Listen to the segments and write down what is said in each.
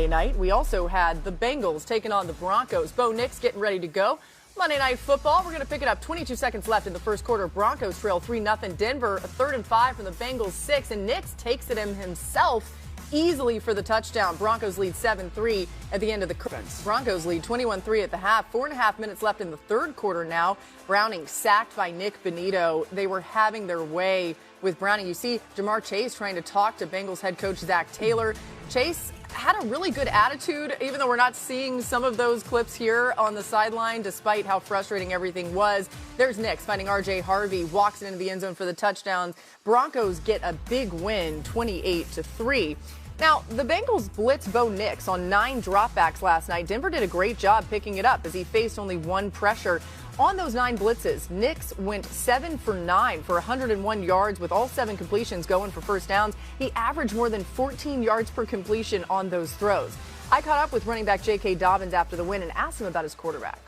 Monday night. We also had the Bengals taking on the Broncos. Bo Nix getting ready to go. Monday Night Football, we're going to pick it up 22 seconds left in the first quarter. Broncos trail 3-0 Denver, a 3rd and 5 from the Bengals 6, and Nix takes it himself easily for the touchdown. Broncos lead 7-3 at the end of the quarter. Broncos lead 21-3 at the half. 4.5 minutes left in the third quarter now. Browning sacked by Nick Bonito. They were having their way with Browning. You see Jamar Chase trying to talk to Bengals head coach Zach Taylor. Chase had a really good attitude, even though we're not seeing some of those clips here on the sideline, despite how frustrating everything was. There's Nix finding R.J. Harvey, walks it into the end zone for the touchdowns. Broncos get a big win, 28-3. Now, the Bengals blitzed Bo Nix on 9 dropbacks last night. Denver did a great job picking it up as he faced only one pressure. On those 9 blitzes, Nix went 7 for 9 for 101 yards with all 7 completions going for first downs. He averaged more than 14 yards per completion on those throws. I caught up with running back J.K. Dobbins after the win and asked him about his quarterback.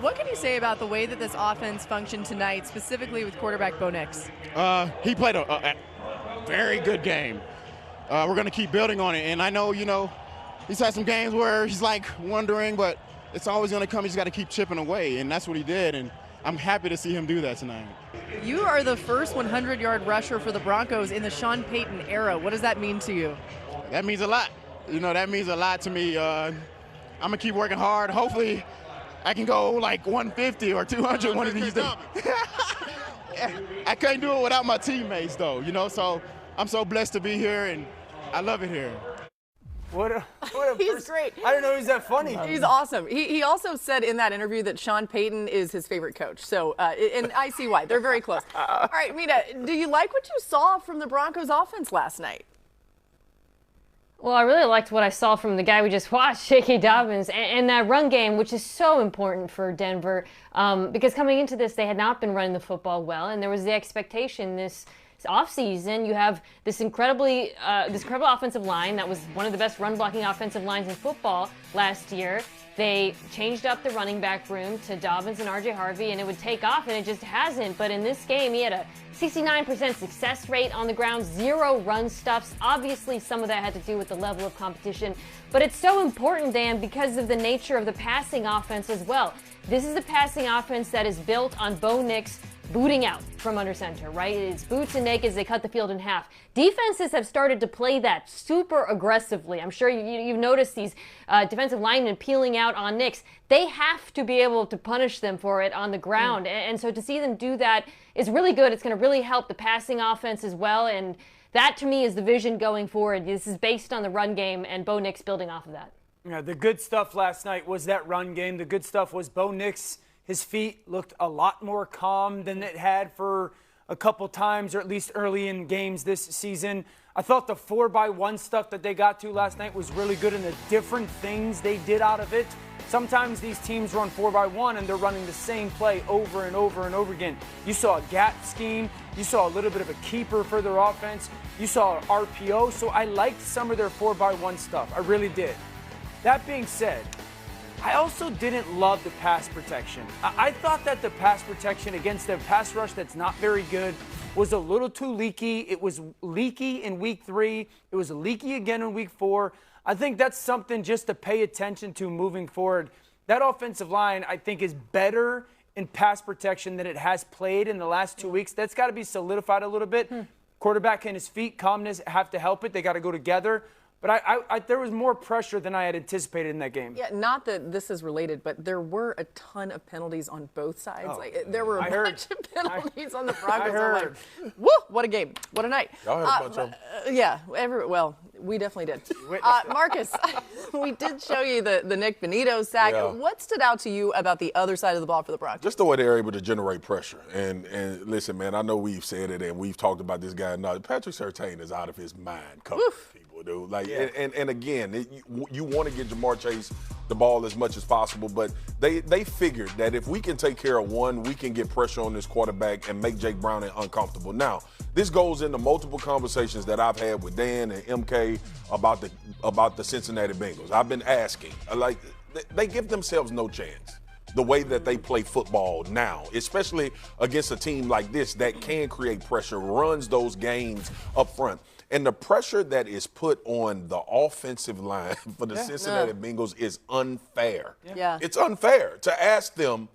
What can you say about the way that this offense functioned tonight, specifically with quarterback Bo Nix? He played a very good game. We're going to keep building on it. And I know, he's had some games where he's like wondering, but it's always going to come. He's got to keep chipping away, and that's what he did. And I'm happy to see him do that tonight. You are the first 100-yard rusher for the Broncos in the Sean Payton era. What does that mean to you? That means a lot. That means a lot to me. I'm going to keep working hard. Hopefully, I can go like 150 or 200 one of these days. I couldn't do it without my teammates, though, so I'm so blessed to be here, and I love it here. What a He's great. I didn't know he was that funny. He's awesome. He also said in that interview that Sean Payton is his favorite coach. So, and I see why. They're very close. All right, Mina, do you like what you saw from the Broncos offense last night? Well, I really liked what I saw from the guy we just watched, J.K. Dobbins, and that run game, which is so important for Denver, because coming into this, they had not been running the football well, and there was the expectation this offseason, you have this incredible offensive line that was one of the best run-blocking offensive lines in football last year. They changed up the running back room to Dobbins and R.J. Harvey, and it would take off, and it just hasn't. But in this game, he had a 69% success rate on the ground, 0 run stops. Obviously, some of that had to do with the level of competition. But it's so important, Dan, because of the nature of the passing offense as well. This is a passing offense that is built on Bo Nix booting out from under center, right? It's boots and nakeds. They cut the field in half. Defenses have started to play that super aggressively. I'm sure you've noticed these defensive linemen peeling out on Nix. They have to be able to punish them for it on the ground. And so to see them do that is really good. It's going to really help the passing offense as well. And that, to me, is the vision going forward. This is based on the run game and Bo Nix building off of that. Yeah, the good stuff last night was that run game. The good stuff was Bo Nix. His feet looked a lot more calm than it had for a couple times, or at least early in games this season. I thought the 4x1 stuff that they got to last night was really good, and the different things they did out of it. Sometimes these teams run 4x1 and they're running the same play over and over and over again. You saw a gap scheme. You saw a little bit of a keeper for their offense. You saw RPO. So I liked some of their 4x1 stuff. I really did. That being said, I also didn't love the pass protection. I thought that the pass protection against a pass rush that's not very good was a little too leaky. It was leaky in week 3. It was leaky again in week 4. I think that's something just to pay attention to moving forward. That offensive line, I think, is better in pass protection than it has played in the last 2 weeks. That's got to be solidified a little bit. Quarterback and his feet, calmness have to help it. They got to go together. But there was more pressure than I had anticipated in that game. Yeah, not that this is related, but there were a ton of penalties on both sides. There were a bunch of penalties on the Broncos. I heard. Like, woo, what a game. What a night. Y'all heard a bunch of them. Yeah, we definitely did. Marcus, we did show you the Nick Bonito sack. Yeah. What stood out to you about the other side of the ball for the Broncos? Just the way they're able to generate pressure. And listen, man, I know we've said it and we've talked about this guy. No, Patrick Surtain is out of his mind covering people. Dude. And again, you want to get Jamar Chase the ball as much as possible, but they figured that if we can take care of one, we can get pressure on this quarterback and make Jake Browning uncomfortable. Now, this goes into multiple conversations that I've had with Dan and MK about the Cincinnati Bengals. I've been asking, like, they give themselves no chance. The way that they play football now, especially against a team like this that can create pressure, runs those games up front. And the pressure that is put on the offensive line for the Cincinnati Bengals is unfair. Yeah. It's unfair to ask them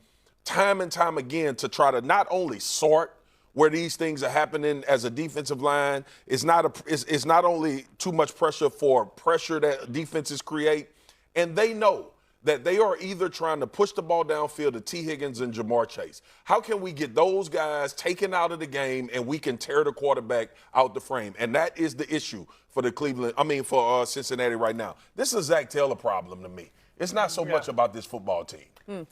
time and time again to try to not only sort where these things are happening as a defensive line. It's not only too much pressure for pressure that defenses create, and they know that they are either trying to push the ball downfield to T. Higgins and Jamar Chase. How can we get those guys taken out of the game and we can tear the quarterback out the frame? And that is the issue for for Cincinnati right now. This is a Zach Taylor problem to me. It's not so much about this football team.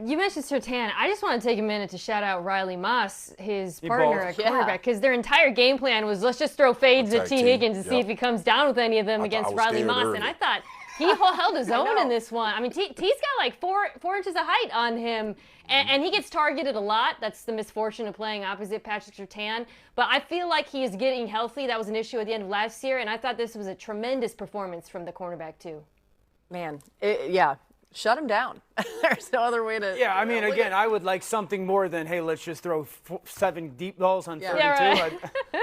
You mentioned Surtain. I just want to take a minute to shout out Riley Moss, his partner at quarterback, because their entire game plan was let's just throw fades at T. Higgins and see if he comes down with any of them against Riley Moss. Early. And I thought he held his own in this one. I mean, T's got like four inches of height on him, and he gets targeted a lot. That's the misfortune of playing opposite Patrick Surtain. But I feel like he is getting healthy. That was an issue at the end of last year, and I thought this was a tremendous performance from the cornerback, too. Man, shut him down. There's no other way to. Yeah, I mean, again, I would like something more than, hey, let's just throw 7 deep balls on 32. Yeah, right.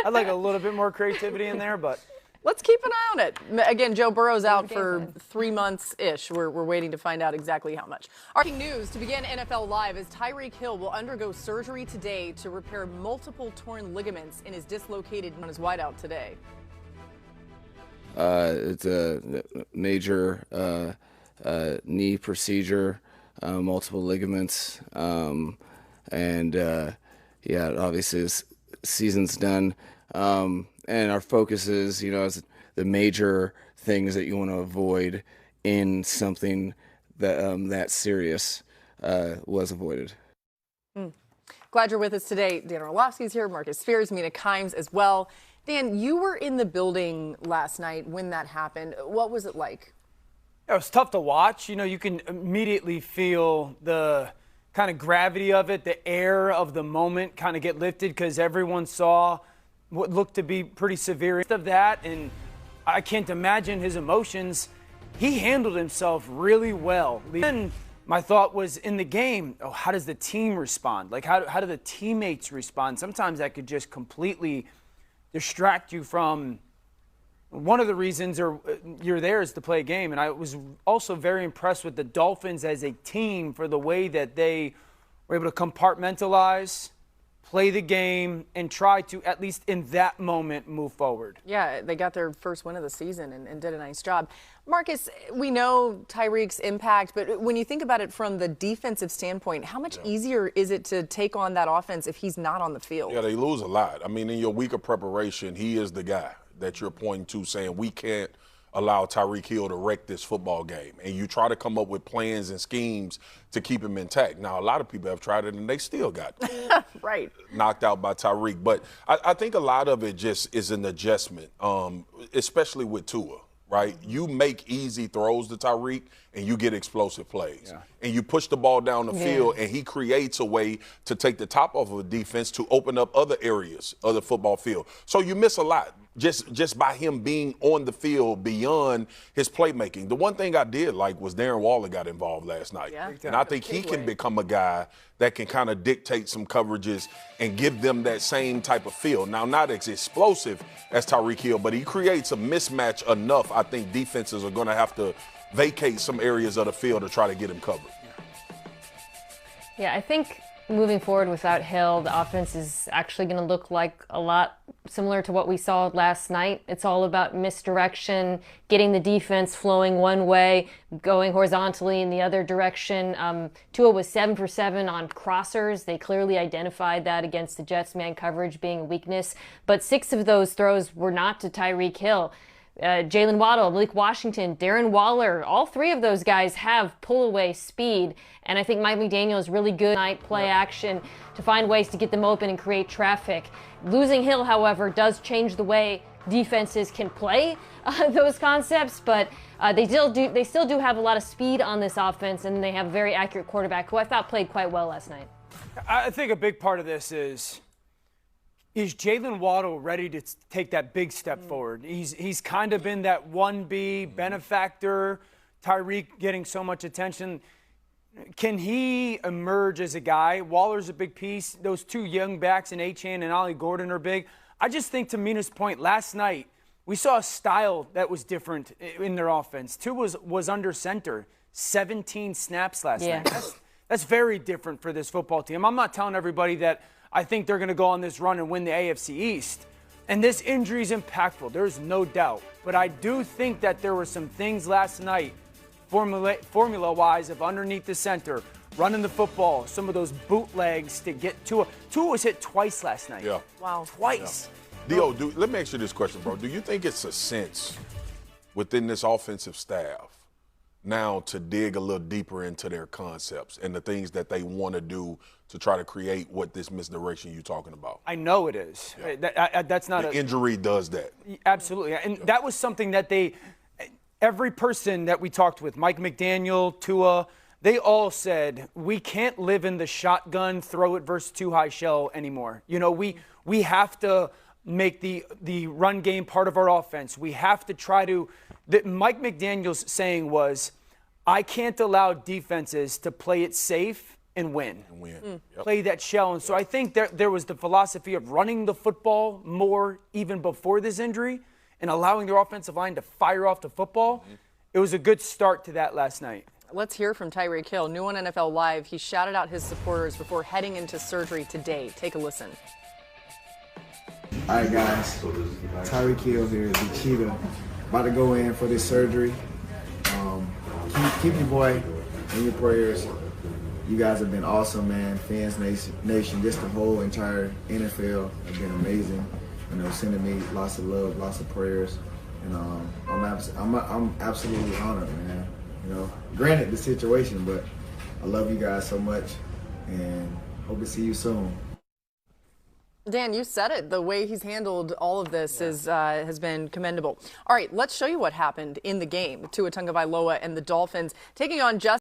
I'd like a little bit more creativity in there, but. Let's keep an eye on it. Again, Joe Burrow's out for 3 months-ish. We're waiting to find out exactly how much. Breaking news to begin NFL Live is Tyreek Hill will undergo surgery today to repair multiple torn ligaments in his dislocated on his wideout today. It's a major knee procedure, multiple ligaments, obviously his season's done. And our focus is, as the major things that you want to avoid in something that serious was avoided. Glad you're with us today. Dan Orlovsky's here, Marcus Spears, Mina Kimes as well. Dan, you were in the building last night when that happened. What was it like? It was tough to watch. You can immediately feel the kind of gravity of it, the air of the moment kind of get lifted because everyone saw what looked to be pretty severe of that, and I can't imagine his emotions. He handled himself really well. Then my thought was in the game, how does the team respond? Like, how do the teammates respond? Sometimes that could just completely distract you from one of the reasons you're there is to play a game. And I was also very impressed with the Dolphins as a team for the way that they were able to compartmentalize, play the game, and try to, at least in that moment, move forward. Yeah, they got their first win of the season and did a nice job. Marcus, we know Tyreek's impact, but when you think about it from the defensive standpoint, how much easier is it to take on that offense if he's not on the field? Yeah, they lose a lot. I mean, in your week of preparation, he is the guy that you're pointing to saying we can't allow Tyreek Hill to wreck this football game. And you try to come up with plans and schemes to keep him intact. Now, a lot of people have tried it, and they still got right knocked out by Tyreek. But I think a lot of it just is an adjustment, especially with Tua, right? You make easy throws to Tyreek, and you get explosive plays. Yeah. And you push the ball down the field, and he creates a way to take the top off of a defense to open up other areas of the football field. So you miss a lot just by him being on the field beyond his playmaking. The one thing I did like was Darren Waller got involved last night. Yeah. And I think he can become a guy that can kind of dictate some coverages and give them that same type of feel. Now, not as explosive as Tyreek Hill, but he creates a mismatch enough. I think defenses are going to have to vacate some areas of the field to try to get him covered. Yeah, I think moving forward without Hill, the offense is actually going to look like a lot similar to what we saw last night. It's all about misdirection, getting the defense flowing one way, going horizontally in the other direction. Tua was 7 for 7 on crossers. They clearly identified that against the Jets man coverage being a weakness. But 6 of those throws were not to Tyreek Hill. Jalen Waddle, Malik Washington, Darren Waller, all 3 of those guys have pull-away speed. And I think Mike McDaniel is really good at play action to find ways to get them open and create traffic. Losing Hill, however, does change the way defenses can play those concepts, but they still do have a lot of speed on this offense, and they have a very accurate quarterback who I thought played quite well last night. I think a big part of this is Jalen Waddle ready to take that big step forward? He's kind of been that 1B benefactor, Tyreek getting so much attention. Can he emerge as a guy? Waller's a big piece. Those 2 young backs in Achane and Ollie Gordon are big. I just think, to Mina's point, last night we saw a style that was different in their offense. Tua was under center 17 snaps last night. That's very different for this football team. I'm not telling everybody that I think they're going to go on this run and win the AFC East. And this injury is impactful. There's no doubt. But I do think that there were some things last night, formula-wise, of underneath the center, running the football, some of those bootlegs to get Tua. Tua was hit twice last night. Yeah. Wow. Twice. Yeah. Dio, let me ask you this question, bro. Do you think it's a sense within this offensive staff now to dig a little deeper into their concepts and the things that they want to do to try to create what this misdirection you're talking about? I know it is. Yeah. That's not the injury does that. Absolutely. And that was something that every person that we talked with, Mike McDaniel, Tua, they all said, we can't live in the shotgun, throw it versus too high shell anymore. You know, we have to make the run game part of our offense. We have to try to Mike McDaniel's saying was, I can't allow defenses to play it safe and win. Yep. Play that shell. And so I think there was the philosophy of running the football more even before this injury and allowing their offensive line to fire off the football. It was a good start to that last night. Let's hear from Tyreek Hill, new on NFL Live. He shouted out his supporters before heading into surgery today. Take a listen. All right, guys. Tyreek Hill here, the Cheetah, about to go in for this surgery. Keep your boy in your prayers. You guys have been awesome, man. Fans Nation, just the whole entire NFL have been amazing. You know, sending me lots of love, lots of prayers, and I'm absolutely honored, man. You know, granted the situation, but I love you guys so much, and hope to see you soon. Dan, you said it. The way he's handled all of this has been commendable. All right, let's show you what happened in the game. Tua Tagovailoa and the Dolphins taking on